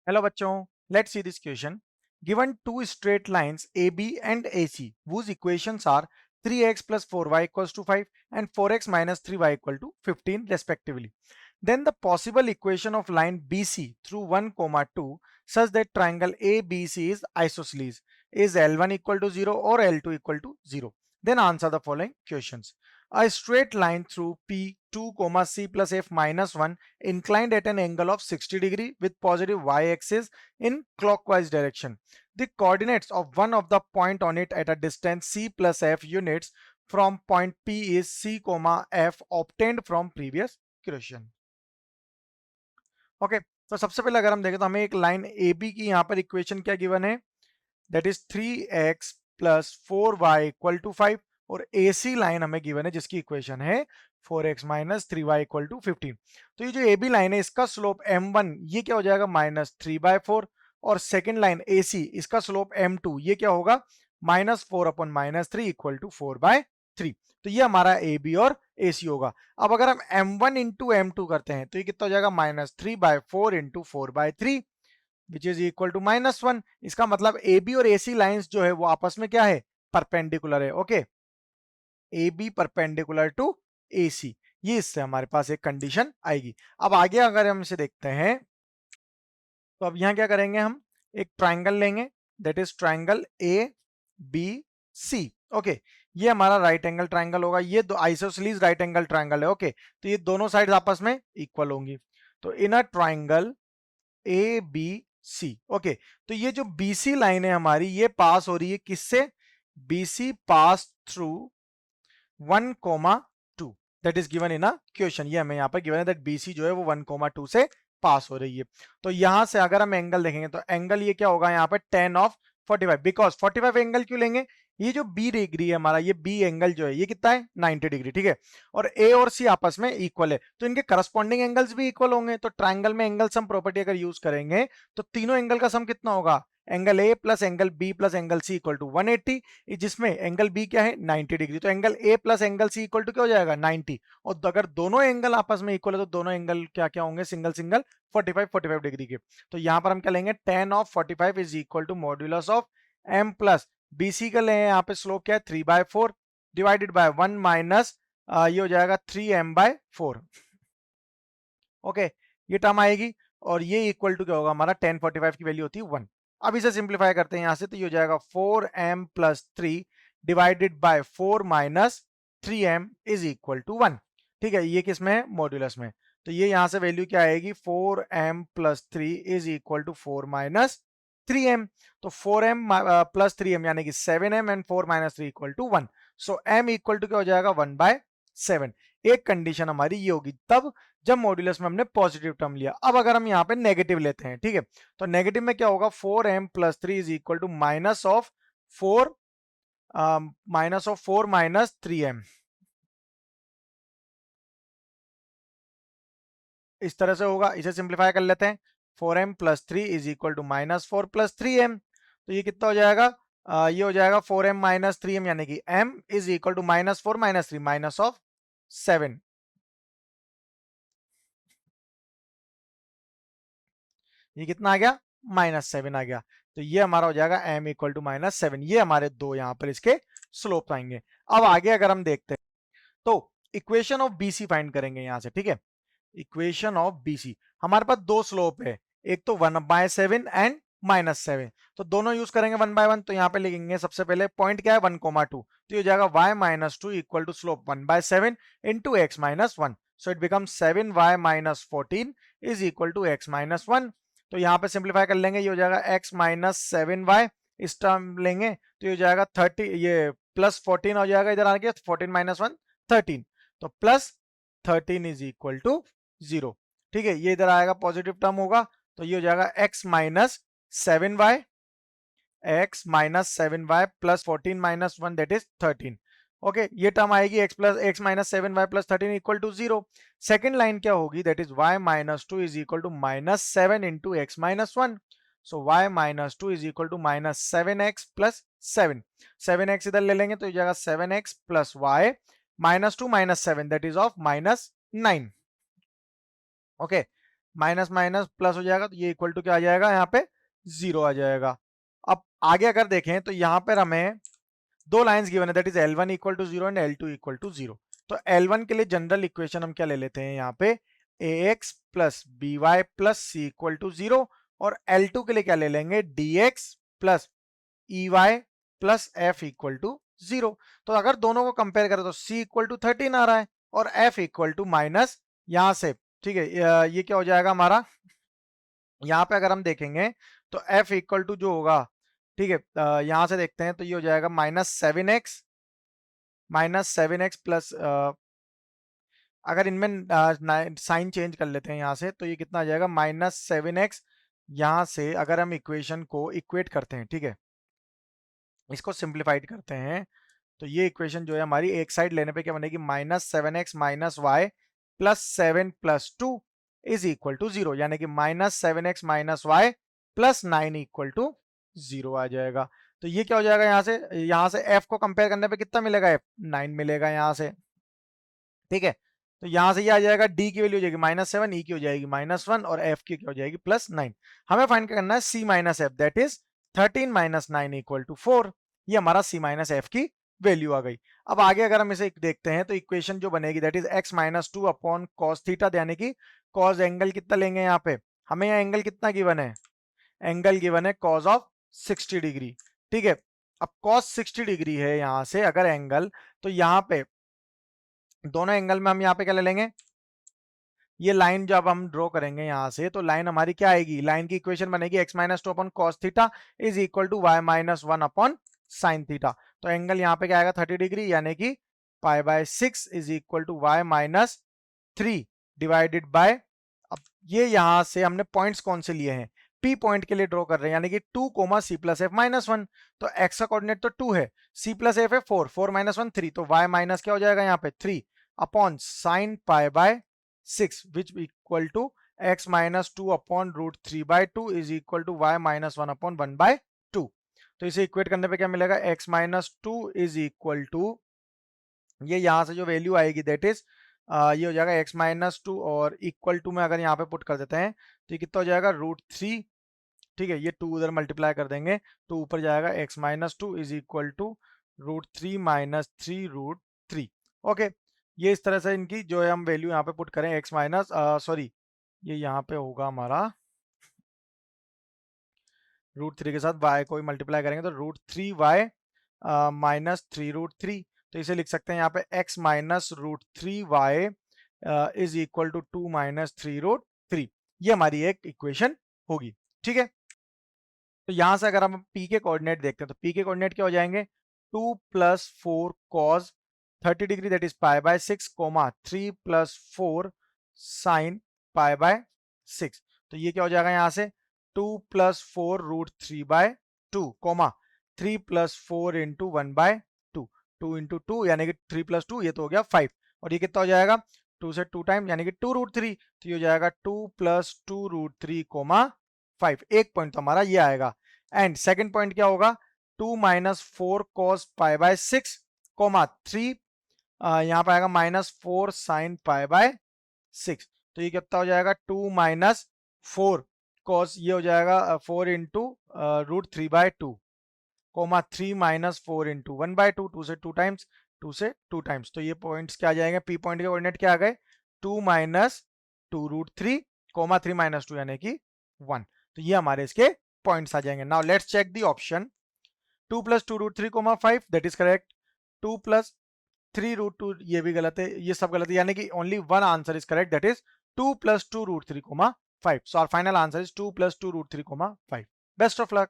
Hello bachchon, let's see this question. Given two straight lines AB and AC whose equations are 3x plus 4y equals to 5 and 4x minus 3y equal to 15 respectively. Then the possible equation of line BC through 1, 2 such that triangle ABC is isosceles is L1 equal to 0 or L2 equal to 0. Then answer the following questions. A straight line through P2, C plus F minus 1 inclined at an angle of 60 degree with positive y-axis in clockwise direction. The coordinates of one of the point on it at a distance C plus F units from point P is C, F obtained from previous question. Okay तो सबसे पहले अगर हम देखें तो हमें एक line A B की यहाँ पर इक्वेशन क्या गिवन है, that is 3x plus 4y equal to 5 और ए सी लाइन हमें गिवन है जिसकी इक्वेशन है 4x minus 3y equal to 15। तो ये जो ए बी लाइन है इसका स्लोप m1 ये क्या हो जाएगा -3/4 और सेकेंड लाइन ए सी इसका स्लोप m2 ये क्या होगा -4/-3 इक्वल टू 4/3। तो ये हमारा ए बी और ए सी होगा। अब अगर हम m1 इंटू m2 करते हैं तो ये कितना हो जाएगा -3/4 into 4/3 which is equal to -1। इसका मतलब ए बी और ए सी लाइन्स जो है वो आपस में क्या है, परपेंडिकुलर है। Okay, A B perpendicular to A C, ये इससे हमारे पास एक कंडीशन आएगी। अब आगे अगर हम इसे देखते हैं तो अब यहां क्या करेंगे, हम एक ट्राइंगल लेंगे that is triangle A B C. Okay, ये हमारा राइट एंगल ट्राइंगल होगा, ये दो आइसोसेलेस राइट एंगल ट्राइंगल है। ओके, तो ये दोनों साइड आपस में इक्वल होंगी। तो in a triangle A B C, okay, तो ये जो बी सी लाइन है हमारी ये पास हो रही है किससे, B C pass through 1, 2 that is given in a question. ये हमें यहाँ पर गिवन है दैट बी सी जो है वो 1, 2 से पास हो रही है। तो यहां से अगर हम एंगल देखेंगे तो एंगल ये क्या होगा यहाँ पे tan ऑफ 45, बिकॉज 45 एंगल क्यों लेंगे, ये जो बी डिग्री है हमारा, ये बी एंगल जो है ये कितना है 90 डिग्री, ठीक है, और ए और सी आपस में इक्वल है तो इनके करस्पॉन्डिंग एंगल्स भी इक्वल होंगे। तो ट्राइंगल में एंगल सम प्रॉपर्टी अगर यूज करेंगे तो तीनों एंगल का सम कितना होगा, angle A plus angle B plus angle C equal to 180, जिसमें एंगल बी क्या है 90 डिग्री, तो angle A plus angle C equal to क्या हो जाएगा 90। और अगर दोनों एंगल आपस में इक्वल है तो दोनों एंगल क्या क्या होंगे, सिंगल सिंगल 45 डिग्री के। तो यहां पर हम क्या लेंगे, tan of 45 is equal to modulus of m plus B C का लें, यहाँ पे स्लोप क्या है 3/4 डिवाइडेड बाय 1 माइनस ये हो जाएगा 3m/4। ओके, ये टर्म आएगी और ये इक्वल टू क्या होगा हमारा tan 45 की वैल्यू होती है 1। अब इसे सिंप्लीफाई करते हैं यहां से, तो ये हो जाएगा 4m plus 3 divided by 4 minus 3m is equal to 1। ठीक है, ये किस में है, मॉड्यूलस में। तो ये यहां से वैल्यू क्या आएगी, 4m plus 3 is equal to 4 minus 3m। तो 4m प्लस 3m यानी कि 7m and 4 minus 3 equal to 1। So m equal to क्या हो जाएगा 1/7। एक कंडीशन हमारी ये होगी तब जब मॉड्यूलस में हमने पॉजिटिव टर्म लिया। अब अगर हम यहाँ पे नेगेटिव लेते हैं, ठीक है, तो नेगेटिव में क्या होगा, 4m plus 3 is equal to minus of 4 minus 3m, इस तरह से होगा। इसे सिंप्लीफाई कर लेते हैं, 4m plus 3 is equal to -4 plus 3m, तो ये कितना हो जाएगा, ये हो जाएगा 4m माइनस 3m यानी कि m is equal to -4 minus 3 minus of 7। ये कितना आ गया, -7 आ गया। तो ये हमारा हो जाएगा m इक्वल टू -7। ये हमारे दो यहाँ पर इसके स्लोप आएंगे। अब आगे अगर हम देखते हैं तो इक्वेशन ऑफ BC फाइंड करेंगे यहां से, ठीक है, इक्वेशन ऑफ BC हमारे पास दो स्लोप है, एक तो 1/7 एंड -7, तो दोनों यूज करेंगे 1/1। तो यहाँ पे लिखेंगे सबसे पहले पॉइंट क्या है 1, 2, तो ये हो जाएगा y-2 equal to slope 1/7 into x-1, so it become 7y minus 14 is equal to x-1। तो यहाँ पे सिंप्लीफाई कर लेंगे, ये हो जाएगा x-7y, इस टर्म लेंगे तो ये हो जाएगा 30, ये प्लस 14 हो जाएगा, इधर आके 14 माइनस 1 13, तो प्लस 13 इज इक्वल टू 0। ठीक है, ये इधर आएगा पॉजिटिव टर्म होगा, तो ये हो जाएगा x-7y plus 14 minus 1 that is 13। Okay, ये टर्म आएगी x-7y plus 13 equal to 0। Second line क्या होगी, that is y-2 is equal to -7 into x-1, so y-2 is equal to -7x plus 7, 7x इधर ले लेंगे तो ये जाएगा 7x plus y -2 -7 that is of -9। Okay, minus minus plus हो जाएगा, तो ये इक्वल टू क्या आ जाएगा, यहाँ पे 0 आ जाएगा। अब आगे अगर देखें तो यहाँ पर हमें दो लाइंस गिवन है, that is L1 equal to 0 and L2 equal to 0। तो L1 के लिए जनरल इक्वेशन हम क्या ले लेते हैं यहाँ पे, ax plus by plus C equal to 0, और L2 के लिए क्या ले लेंगे, dx plus ey plus f equal to 0। तो अगर दोनों को कंपेयर करें तो c इक्वल टू 13 आ रहा है और f इक्वल टू माइनस यहाँ से, ठीक है, ये क्या हो जाएगा हमारा, यहाँ पे अगर हम देखेंगे तो f इक्वल टू जो होगा, ठीक है, यहां से देखते हैं तो ये हो जाएगा -7x प्लस, अगर इनमें साइन चेंज कर लेते हैं यहाँ से तो ये कितना आ जाएगा, -7x। यहाँ से अगर हम इक्वेशन को इक्वेट करते हैं, ठीक है, इसको सिंप्लीफाइड करते हैं, तो ये इक्वेशन जो है हमारी एक साइड लेने पे क्या बनेगी, -7x minus Y plus 7 plus 2 is equal to 0, यानी कि -7x minus Y plus 9 equal to 0 आ जाएगा। तो ये क्या हो जाएगा, यहाँ से f को कंपेयर करने पे कितना मिलेगा, f 9 मिलेगा यहाँ से, ठीक है। तो यहाँ से ये आ जाएगा, d की वैल्यू हो जाएगी -7, e की हो जाएगी -1 और f की क्या हो जाएगी +9। हमें फाइंड करना है c minus F, that is 13 minus 9 equal to 4। ये हमारा c माइनस एफ की वैल्यू आ गई। अब आगे अगर हम इसे देखते हैं तो इक्वेशन जो बनेगी that is x minus 2 upon cos theta, यानी कि कॉस एंगल कितना लेंगे यहाँ पे, हमें यहाँ एंगल कितना गिवन है, एंगल गिवन है कॉस ऑफ 60 डिग्री, ठीक है। अब कॉस 60 डिग्री है यहाँ से अगर एंगल, तो यहाँ पे दोनों एंगल में हम यहाँ पे क्या ले लेंगे, ये लाइन जब हम ड्रॉ करेंगे यहाँ से तो लाइन हमारी क्या आएगी, लाइन की इक्वेशन बनेगी x minus 2 upon cos theta is equal to y minus 1 upon sine theta. तो एंगल यहाँ पे क्या आएगा 30 डिग्री, यानी कि pi by 6 is equal to y minus 3 divided by, अब ये यहाँ से हमने पॉइंट्स कौन से लिए हैं, P पॉइंट के लिए ड्रॉ कर रहे हैं, यानी कि 2 comma c plus F minus 1। तो x का कोऑर्डिनेट तो 2 है, c प्लस एफ है 4, 4 माइनस 1 3, तो y माइनस क्या हो जाएगा यहाँ पे 3 upon sine pi by 6 which equal to x minus 2 upon root 3 by 2 is equal to y minus 1 upon 1 by 2। तो इसे इक्वेट करने पे क्या मिलेगा, x minus 2 is equal to, ये यहाँ से जो वैल्यू आएगी दैट इज ये हो जाएगा x माइनस 2 और इक्वल टू में अगर यहाँ पे पुट कर देते हैं तो ये कितना हो जाएगा √3, ठीक है, ये 2 उधर मल्टीप्लाई कर देंगे तो ऊपर जाएगा x minus 2 is equal to √3 minus 3 √3। Okay, ये इस तरह से इनकी जो है हम वैल्यू यहाँ पे पुट करें, x माइनस सॉरी ये यहाँ पे होगा हमारा √3 के साथ y को ही मल्टीप्लाई करेंगे तो √3y माइनस 3 √3। तो इसे लिख सकते हैं यहाँ पे x minus √3y is equal to 2 minus 3 √3। ये हमारी एक इक्वेशन होगी, ठीक है। तो यहाँ से अगर हम p के कोऑर्डिनेट देखते हैं तो p के कोऑर्डिनेट क्या हो जाएंगे, 2 plus 4 cos 30 degree that is pi by 6 comma 3 plus 4 sine pi by 6। तो ये क्या हो जाएगा यहाँ से 2 plus 4 √3 by 2 comma 3 plus 4 into 1 by 2, 2 into 2 यानी कि 3 प्लस 2 ये तो हो गया 5, और ये कितना हो जाएगा 2 से 2 टाइम यानी कि 2 √3, तो ये हो जाएगा 2 प्लस 2 √3 कोमा 5। एक पॉइंट तो हमारा ये आएगा। एंड सेकंड पॉइंट क्या होगा, 2 minus 4 cos pi by 6 comma 3 यहाँ पे आएगा -4 साइन पाई बाय 6। तो ये कितना हो जाएगा 2 माइनस 4 कॉस, ये हो जाएगा 4 into √3 by 2 comma 3 minus 4 into 1 by 2, 2 से 2 टाइम्स, 2 से 2 टाइम्स। तो ये पॉइंट्स क्या आ जाएंगे, पी पॉइंट के कोऑर्डिनेट क्या आ गए 2 माइनस 2 √3 कोमा 3 माइनस 2 यानी कि 1। तो ये हमारे इसके पॉइंट्स आ जाएंगे। Now let's check the option 2 plus 2 √3 comma 5 that is correct, 2 plus 3 √2 ये भी गलत है, ये सब गलत है, यानी कि only one answer is correct that is 2 plus 2 √3 comma 5। So our final answer is 2 plus 2 √3 comma 5। Best of luck.